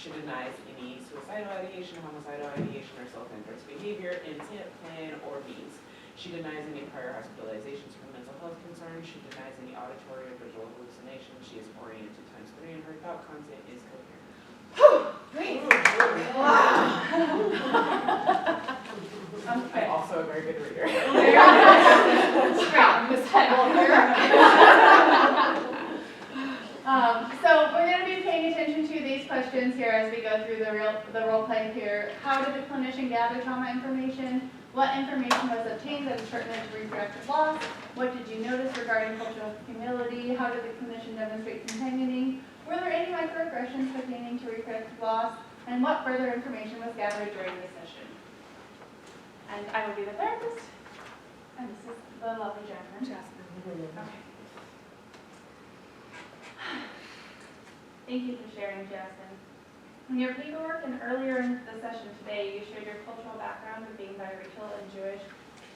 She denies any suicidal ideation, homicidal ideation, or self-interest behavior, intent, plan, or means. She denies any prior hospitalizations for mental health concerns. She denies any auditory or visual hallucinations. She is oriented times 3 and her thought content is coherent. Great. I'm also a very good reader. Straight Miss Heddle here. So we're going to be paying attention to these questions here as we go through the role play here. How did the clinician gather trauma information? What information was obtained that is pertinent to reproductive loss? What did you notice regarding cultural humility? How did the clinician demonstrate companioning? Were there any microaggressions pertaining to reproductive loss? And what further information was gathered during the session? And I will be the therapist. And this is the lovely Jasmine. Okay. Thank you for sharing, Jasmine. In your paperwork and earlier in the session today, you shared your cultural background of being biracial and Jewish.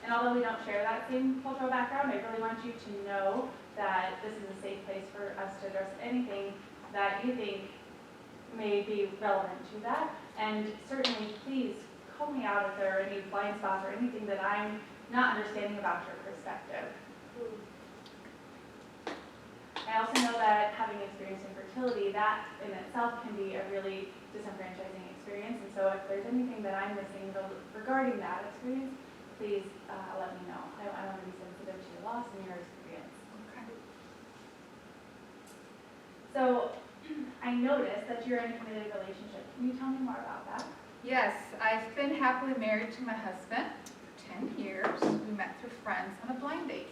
And although we don't share that same cultural background, I really want you to know that this is a safe place for us to address anything that you think may be relevant to that. And certainly, please call me out if there are any blind spots or anything that I'm not understanding about your perspective. I also know that having experienced infertility, that in itself can be a really disenfranchising experience. And so if there's anything that I'm missing regarding that experience, please let me know. I want to be sensitive to your loss and your experience. Okay. So I noticed that you're in a committed relationship. Can you tell me more about that? Yes, I've been happily married to my husband for 10 years. We met through friends on a blind date.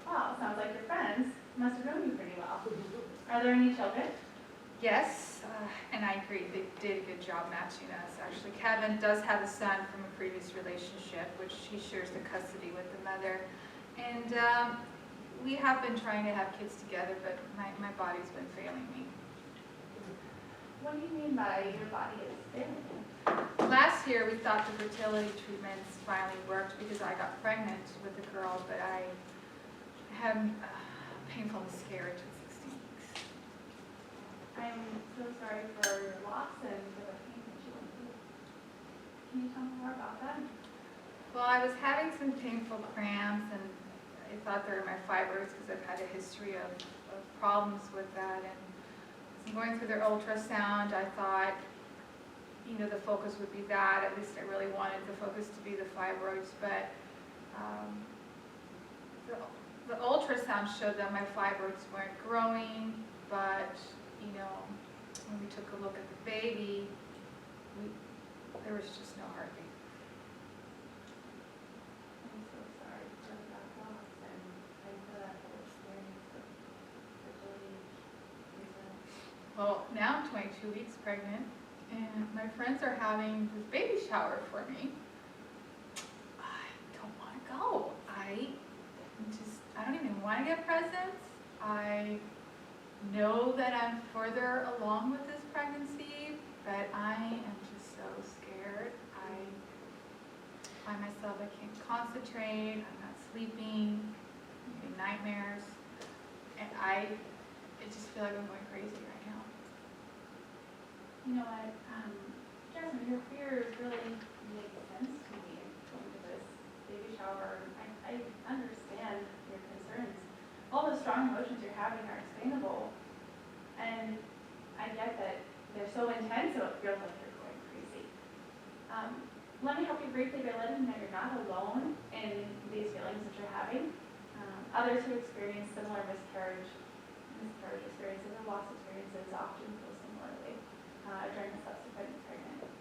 Wow, sounds like your friends must have known you pretty well. Are there any children? Yes, and I agree, they did a good job matching us. Actually, Kevin does have a son from a previous relationship, which he shares the custody with the mother. And we have been trying to have kids together, but my body's been failing me. What do you mean by your body is failing you? Last year, we thought the fertility treatments finally worked because I got pregnant with a girl, but I had a painful miscarriage at 16 weeks. I'm so sorry for your loss and for the pain that you went through. Can you tell me more about that? Well, I was having some painful cramps, and I thought they were my fibroids because I've had a history of problems with that. And as I'm going through their ultrasound, I thought, the focus would be that. At least I really wanted the focus to be the fibroids, but the ultrasound showed that my fibroids weren't growing, but when we took a look at the baby, there was just no heartbeat. I'm so sorry for that loss and for that whole experience of fertility. Well, now I'm 22 weeks pregnant, and my friends are having this baby shower for me. I don't want to go. I don't even want to get presents. I know that I'm further along with this pregnancy, but I am just so scared. I find myself, I can't concentrate, I'm not sleeping, I'm having nightmares, and I just feel like I'm going crazy right now. You know what, Jasmine, your fears really make sense to me going to this baby shower. I understand your concerns. All the strong emotions you're having are explainable, and I get that they're so intense so it feels like you're going crazy. Let me help you briefly by letting you know you're not alone in these feelings that you're having. Others who experience similar miscarriage experiences or loss experiences often feel similarly during the subsequent pregnancy.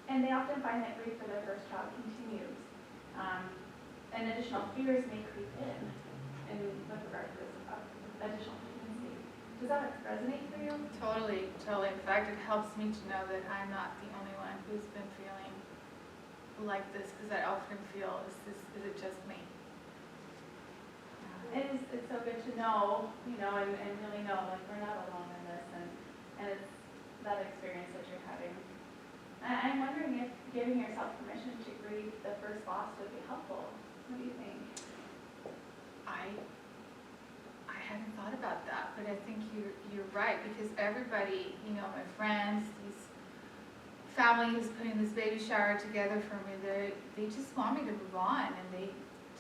And they often find that grief for their first child continues. And additional fears may creep in with regard to this additional pregnancy. Does that resonate for you? Totally. In fact, it helps me to know that I'm not the only one who's been feeling like this, because I often feel, is it just me? It's so good to know, and really know, like, we're not alone in this, and it's that experience that you're having. I'm wondering if giving yourself permission to grieve the first loss would be helpful. What do you think? I hadn't thought about that, but I think you're right, because everybody, you know, my friends, these family who's putting this baby shower together for me, they just want me to move on, and they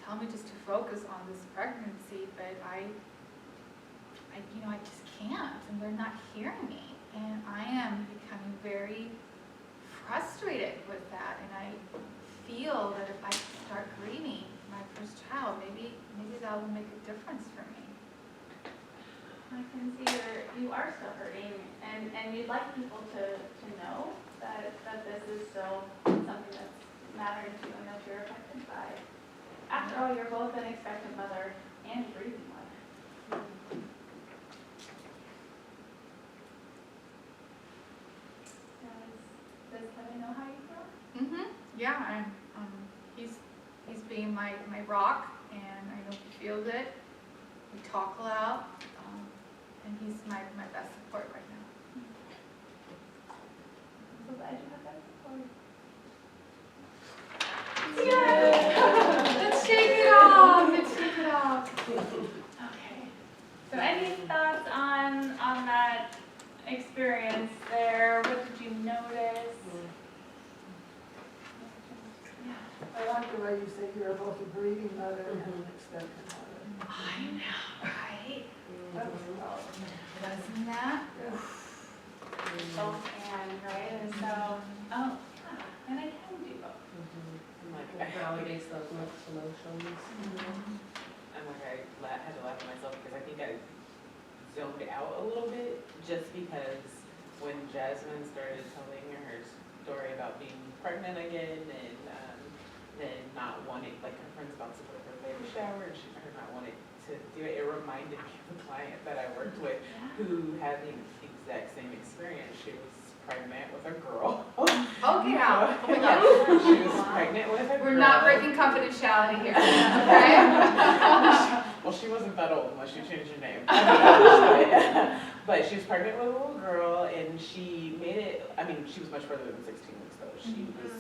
tell me just to focus on this pregnancy, but I just can't, and they're not hearing me, and I am becoming very frustrated with that, and I feel that if I start grieving my first child, maybe that will make a difference for me. I can see you are still hurting, and you'd like people to know that this is still something that's mattering to you and that you're affected by. After all, you're both an expectant mother and grieving mother. Does Kevin know how you feel? Mm-hmm. Yeah, he's being my rock, and I know he feels it. We talk a lot, and he's my best support right now. I'm so glad you have that support. Yay! Let's shake it off. Let's shake it off. Okay. So any thoughts on that experience there? What did you notice? I like the way you say you're both a grieving mother and an expectant mother. I know, right? That was love. Wasn't that? Both and, right? And so, oh, yeah, and I can do both. I'm like, It validates those mixed emotions. I'm like, I had to laugh at myself because I think I zoned out a little bit just because when Jasmine started telling her story about being pregnant again and then not wanting, like her friend's about to go to her baby shower and her not wanting to do it, it reminded me of a client that I worked with who had the exact same experience. She was pregnant with a girl. Oh, get out. Oh my gosh. She was pregnant with a girl. We're not breaking confidentiality here, okay? Well, she wasn't that old unless you changed your name. But she was pregnant with a little girl, and she made it, I mean, she was much further than 16 weeks though. She was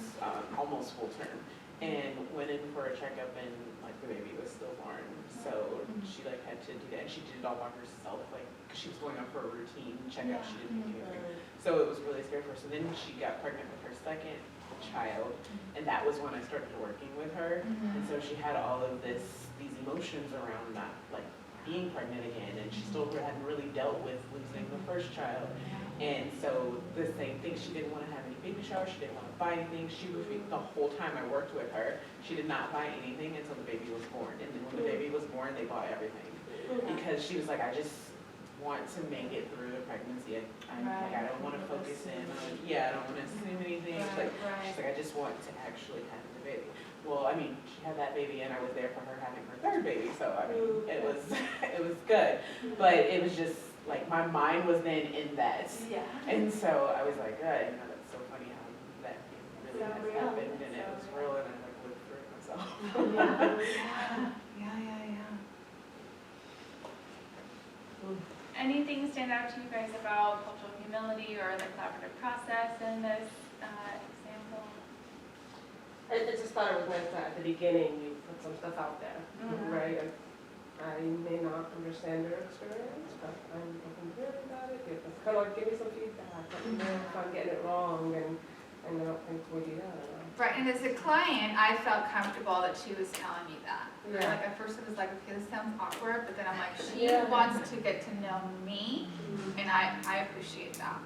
almost full term, and went in for a checkup, and like the baby was stillborn. So she like had to do that, and she did it all by herself, like, cause she was going on for a routine checkup. She didn't do anything. So it was really scary for her. So then she got pregnant with her second child, and that was when I started working with her. And so she had all of these emotions around not like being pregnant again, and she still hadn't really dealt with losing the first child. And so the same thing, she didn't want to have any baby showers, she didn't want to buy anything. She was, the whole time I worked with her, she did not buy anything until the baby was born. And then when the baby was born, they bought everything. Because she was like, I just want to make it through the pregnancy. I don't want to focus in on, I don't want to assume anything. She's like, I just want to actually have the baby. Well, I mean, she had that baby, and I was there for her having her third baby, so I mean, it was good. But it was just like my mind was then in that, and so I was like, that's so funny how that really has happened, and it was real, and I like lived through it myself. Anything stand out to you guys about cultural humility or the collaborative process in this example? I just thought it was nice that at the beginning you put some stuff out there, right? And I may not understand their experience, but I'm open to hearing about it. It's kind of like, give me some feedback, let me know if I'm getting it wrong, and I don't think we do that. Right, and as a client, I felt comfortable that she was telling me that. Yeah. Like at first it was like, okay, this sounds awkward, but then I'm like, she wants to get to know me, and I appreciate that.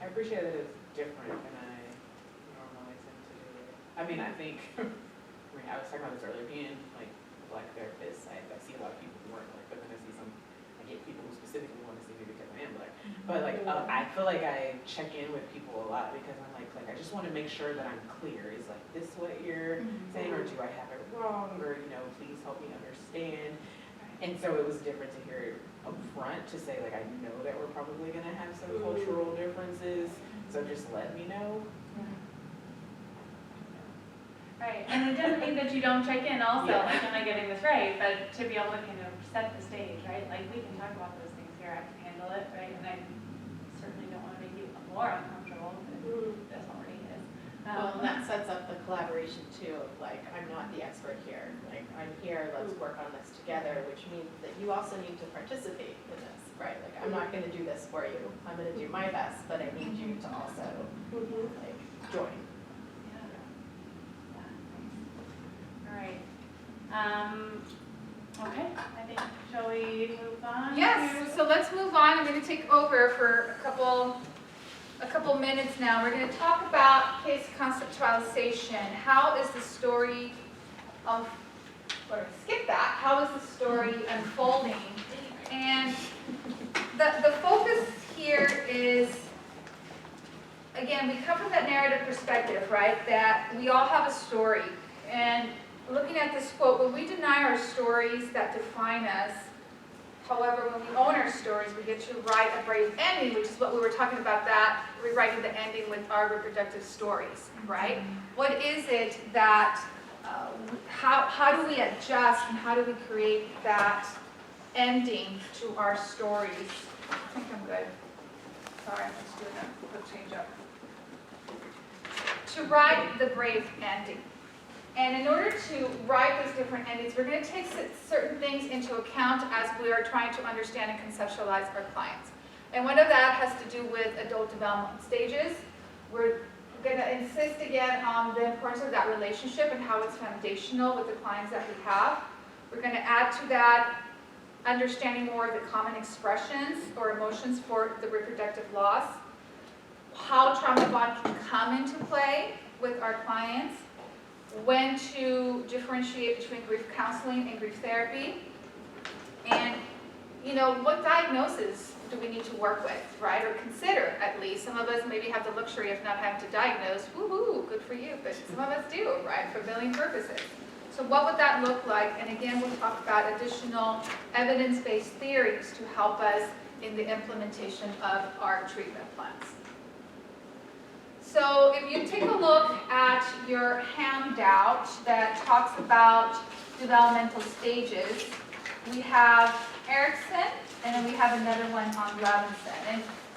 I appreciate that it's different than I normally tend to do it. I mean, I think, I was talking about this earlier, being like a Black therapist, I see a lot of people who aren't Black, but then I get people who specifically want to see me because I am Black. But like, I feel like I check in with people a lot because I'm like I just want to make sure that I'm clear. Is like this what you're saying, or do I have it wrong, or please help me understand. And so it was different to hear it up front, to say like, I know that we're probably gonna have some cultural differences, so just let me know. Right, and it doesn't mean that you don't check in also, like, am I getting this right? But to be able to kind of set the stage, right? Like, we can talk about those things here, I can handle it, right? And I certainly don't want to make you more uncomfortable, but that's already is. Well, and that sets up the collaboration too, of like, I'm not the expert here, like, I'm here, let's work on this together, which means that you also need to participate in this, right? Like, I'm not gonna do this for you, I'm gonna do my best, but I need you to also, like, join. All right. Okay, I think, shall we move on? Yes, so let's move on. I'm going to take over for a couple minutes now. We're going to talk about case conceptualization. How is the story of, or skip that, how is the story unfolding? And the focus here is, again, we come from that narrative perspective, right? That we all have a story. And looking at this quote, when we deny our stories that define us, however, when we own our stories, we get to write a brave ending, which is what we were talking about, that rewriting the ending with our reproductive stories, right? What is it that, how do we adjust and how do we create that ending to our stories? I think I'm good. Sorry, I'm just doing a quick change up. To write the brave ending. And in order to write those different endings, we're going to take certain things into account as we are trying to understand and conceptualize our clients. And one of that has to do with adult development stages. We're going to insist again on the importance of that relationship and how it's foundational with the clients that we have. We're going to add to that understanding more of the common expressions or emotions for the reproductive loss, how trauma bond can come into play with our clients, when to differentiate between grief counseling and grief therapy, and what diagnosis do we need to work with, right, or consider at least. Some of us maybe have the luxury of not having to diagnose, woohoo, good for you, but some of us do, right, for billing purposes. So what would that look like? And again, we'll talk about additional evidence-based theories to help us in the implementation of our treatment plans. So if you take a look at your handout that talks about developmental stages, we have Erickson, and then we have another one on Robinson.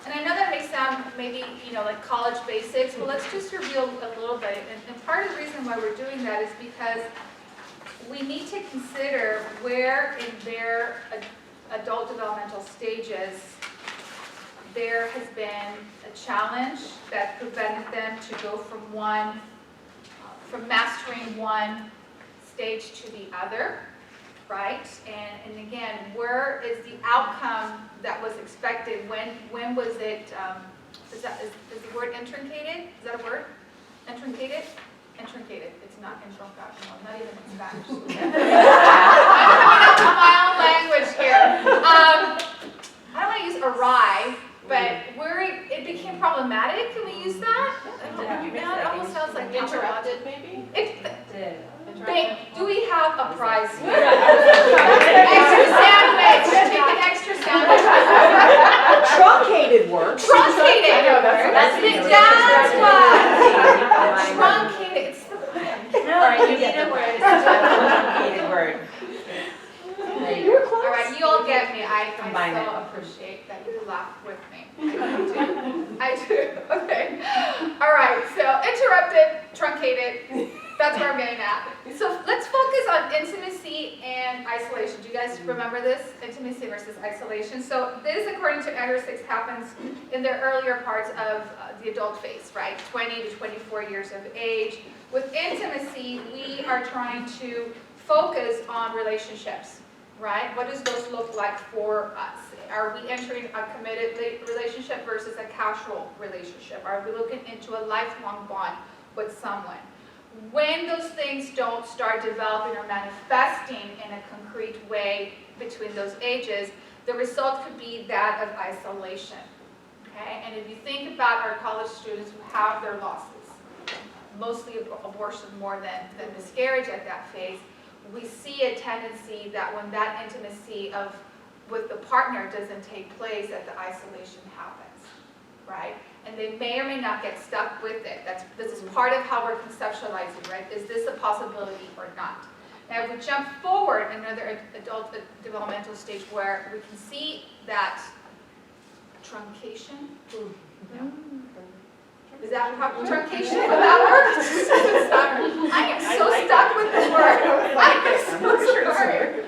And I know that may sound maybe, like college basics, but let's just review a little bit. And part of the reason why we're doing that is because we need to consider where in their adult developmental stages there has been a challenge that prevented them to go from mastering one stage to the other, right? And again, where is the outcome that was expected? When was it, is the word intrincated? Is that a word? Intrincated? Intrincated. It's not introncated, no, not even in Spanish. I'm coming up with my own language here. I don't want to use awry, but where it became problematic, can we use that? It almost sounds like Interrupted, maybe? Do we have a prize here? Extra sandwich. Take an extra sandwich. Truncated works. Truncated. I know, that's That's why. Truncated. It's the No, you get the word. It's a truncated word. You're close. All right, you all get me. I Combine so appreciate that you laugh with me. I do. Okay. All right, so interrupted, truncated. That's where I'm getting at. So let's focus on intimacy and isolation. Do you guys remember this? Intimacy versus isolation. So this, according to Edgar 6, happens in the earlier parts of the adult phase, right? 20 to 24 years of age. With intimacy, we are trying to focus on relationships, right? What does those look like for us? Are we entering a committed relationship versus a casual relationship? Are we looking into a lifelong bond with someone? When those things don't start developing or manifesting in a concrete way between those ages, the result could be that of isolation, okay? And if you think about our college students who have their losses, mostly abortion more than miscarriage at that phase, we see a tendency that when that intimacy with the partner doesn't take place, that the isolation happens, right? And they may or may not get stuck with it. This is part of how we're conceptualizing, right? Is this a possibility or not? Now, if we jump forward another adult developmental stage where we can see that truncation, Is that truncation? Would that work? I am so stuck with this word. I am so sorry.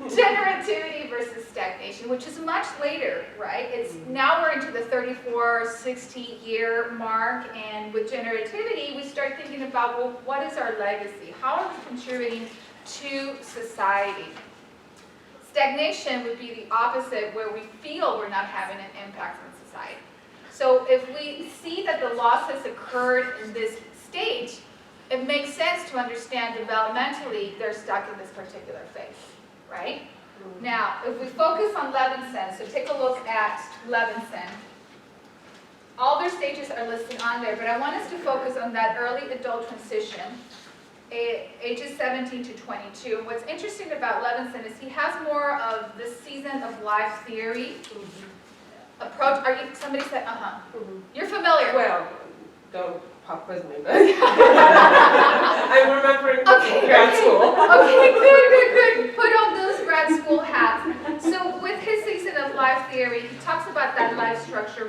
Generativity versus stagnation, which is much later, right? It's now we're into the 34, 60 year mark, and with generativity, we start thinking about, well, what is our legacy? How are we contributing to society? Stagnation would be the opposite, where we feel we're not having an impact on society. So if we see that the loss has occurred in this stage, it makes sense to understand developmentally they're stuck in this particular phase, right? Now, if we focus on Levinson, so take a look at Levinson. All their stages are listed on there, but I want us to focus on that early adult transition, ages 17 to 22. What's interesting about Levinson is he has more of the season of life theory approach. Are you, somebody said, You're familiar. Well, don't pop quiz me, but I'm remembering grad school. Okay, good. Put on those grad school hats. So with his season of life theory, he talks about that life structure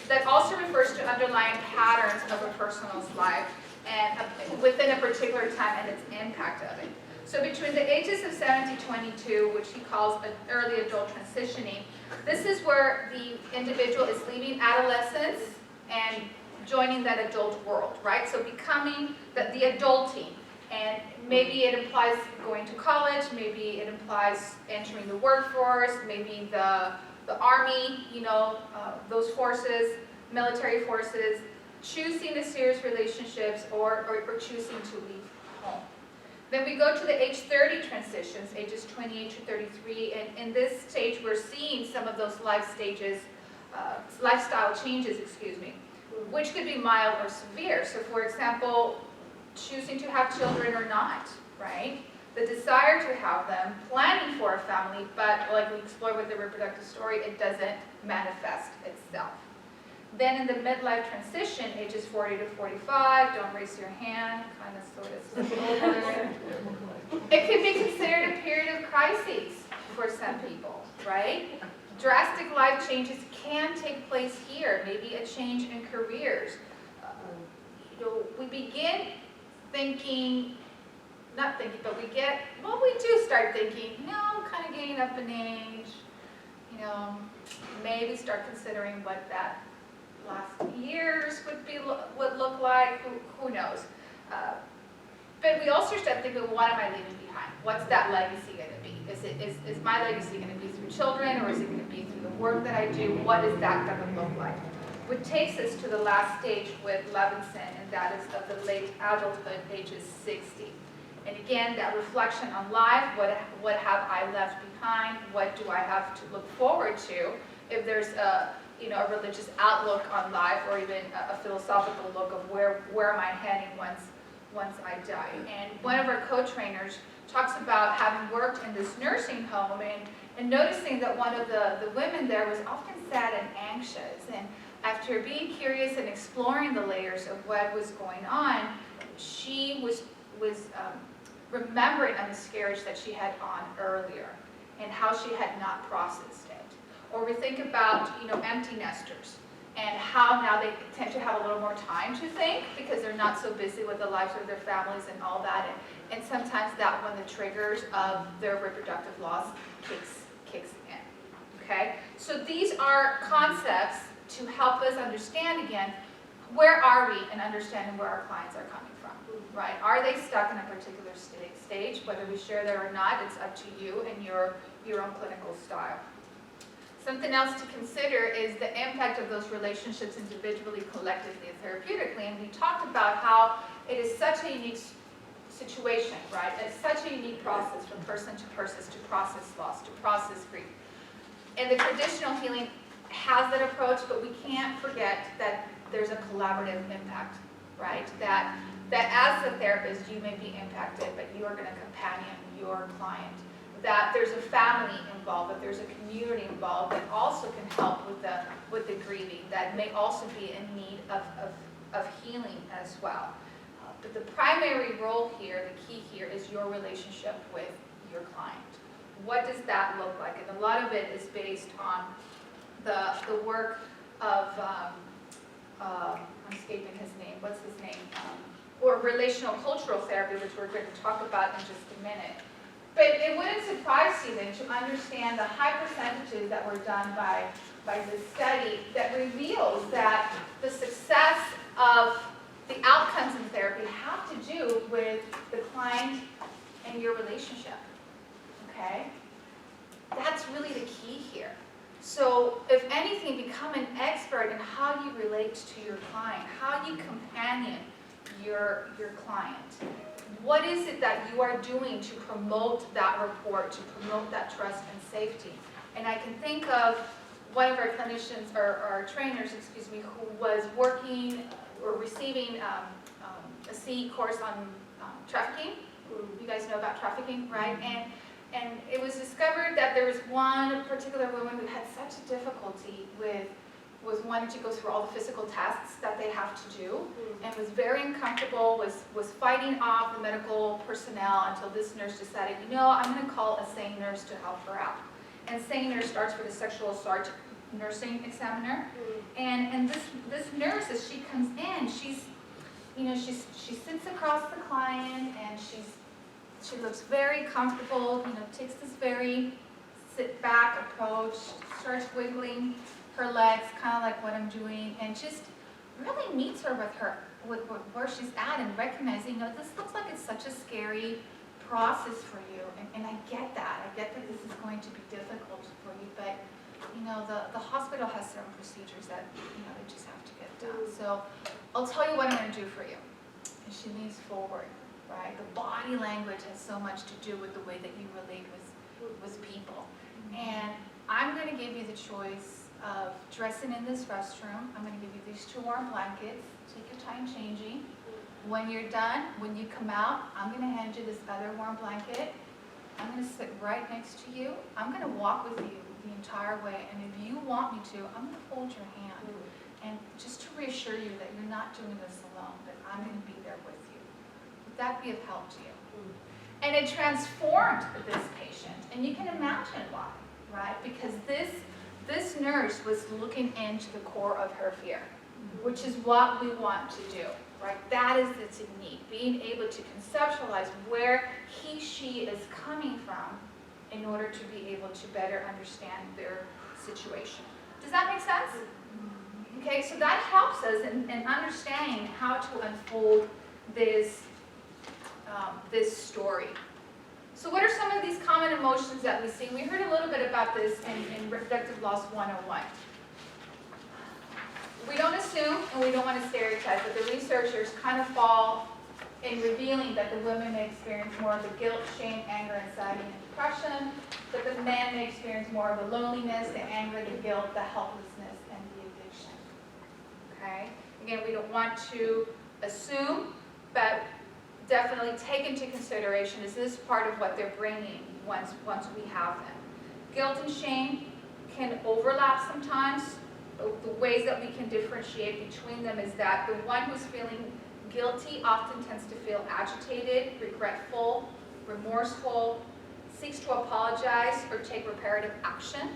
that also refers to underlying patterns of a person's life and within a particular time and its impact of it. So between the ages of 7 to 22, which he calls an early adult transitioning, this is where the individual is leaving adolescence and joining that adult world, right? So becoming the adulting. And maybe it implies going to college, maybe it implies entering the workforce, maybe the army, those forces, military forces, choosing a serious relationships or choosing to leave home. Then we go to the age 30 transitions, ages 28 to 33, and in this stage we're seeing some of those lifestyle changes, which could be mild or severe. So for example, choosing to have children or not, right? The desire to have them, planning for a family, but like we explored with the reproductive story, it doesn't manifest itself. Then in the midlife transition, ages 40 to 45, don't raise your hand, kind of sort of slip over. It could be considered a period of crises for some people, right? Drastic life changes can take place here, maybe a change in careers. We begin thinking, we do start thinking, I'm kind of getting up in age, maybe start considering what that last years would look like, who knows. But we also start thinking, what am I leaving behind? What's that legacy going to be? Is my legacy going to be through children, or is it going to be through the work that I do? What is that going to look like? Which takes us to the last stage with Levinson, and that is of the late adulthood, ages 60. And again, that reflection on life, what have I left behind? What do I have to look forward to? If there's a religious outlook on life, or even a philosophical look of where am I heading once I die. And one of our co-trainers talks about having worked in this nursing home and noticing that one of the women there was often sad and anxious. And after being curious and exploring the layers of what was going on, she was remembering a miscarriage that she had on earlier and how she had not processed it. Or we think about, empty nesters and how now they tend to have a little more time to think because they're not so busy with the lives of their families and all that. And sometimes that when the triggers of their reproductive loss kicks in, okay? So these are concepts to help us understand again, where are we in understanding where our clients are coming from, right? Are they stuck in a particular stage? Whether we share that or not, it's up to you and your own clinical style. Something else to consider is the impact of those relationships individually, collectively, and therapeutically. And we talked about how it is such a unique situation, right? It's such a unique process from person to process loss, to process grief. And the traditional healing has that approach, but we can't forget that there's a collaborative impact, right? That as a therapist, you may be impacted, but you are going to companion your client. That there's a family involved, that there's a community involved that also can help with the grieving, that may also be in need of healing as well. But the primary role here, the key here, is your relationship with your client. What does that look like? And a lot of it is based on the work of I'm escaping his name, what's his name? Or relational cultural therapy, which we're going to talk about in just a minute. But it wouldn't surprise you then to understand the high percentages that were done by this study that reveals that the success of the outcomes in therapy have to do with the client and your relationship, okay? That's really the key here. So if anything, become an expert in how you relate to your client, how you companion your client. What is it that you are doing to promote that rapport, to promote that trust and safety? And I can think of one of our clinicians, or our trainers, excuse me, who was working or receiving a CE course on trafficking. You guys know about trafficking, right? And it was discovered that there was one particular woman who had such a difficulty was wanting to go through all the physical tests that they have to do, and was very uncomfortable, was fighting off the medical personnel until this nurse decided, you know, I'm going to call a SANE nurse to help her out. And SANE nurse starts with a sexual assault nursing examiner, and this nurse, as she comes in, she sits across the client, and she looks very comfortable, takes this very sit back approach, starts wiggling her legs, kind of like what I'm doing, and just really meets her with where she's at, and recognizing, this looks like it's such a scary process for you, and I get that. I get that this is going to be difficult for you, but the hospital has certain procedures that they just have to get done. So I'll tell you what I'm going to do for you. And she leans forward, right? The body language has so much to do with the way that you relate with people. And I'm going to give you the choice of dressing in this restroom. I'm going to give you these 2 warm blankets. Take your time changing. When you're done, when you come out, I'm going to hand you this other warm blanket. I'm going to sit right next to you. I'm going to walk with you the entire way. And if you want me to, I'm going to hold your hand. And just to reassure you that you're not doing this alone, that I'm going to be there with you. Would that be of help to you? And it transformed this patient. And you can imagine why, right? Because this nurse was looking into the core of her fear, which is what we want to do, right? That is the technique, being able to conceptualize where she is coming from in order to be able to better understand their situation. Does that make sense? Okay, so that helps us in understanding how to unfold this story. So what are some of these common emotions that we see? We heard a little bit about this in Reproductive Loss 101. We don't assume and we don't want to stereotype, but the researchers kind of fall in revealing that the women may experience more of the guilt, shame, anger, anxiety, and depression, that the man may experience more of the loneliness, the anger, the guilt, the helplessness, and the addiction. Okay? Again, we don't want to assume, but definitely take into consideration, is this part of what they're bringing once we have them. Guilt and shame can overlap sometimes. The ways that we can differentiate between them is that the one who's feeling guilty often tends to feel agitated, regretful, remorseful, seeks to apologize or take reparative action,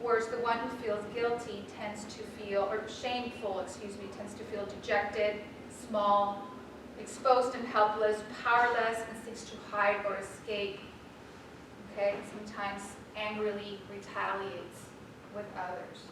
whereas the one who feels guilty tends to feel, or shameful, tends to feel dejected, small, exposed and helpless, powerless, and seeks to hide or escape. Okay, sometimes angrily retaliates with others.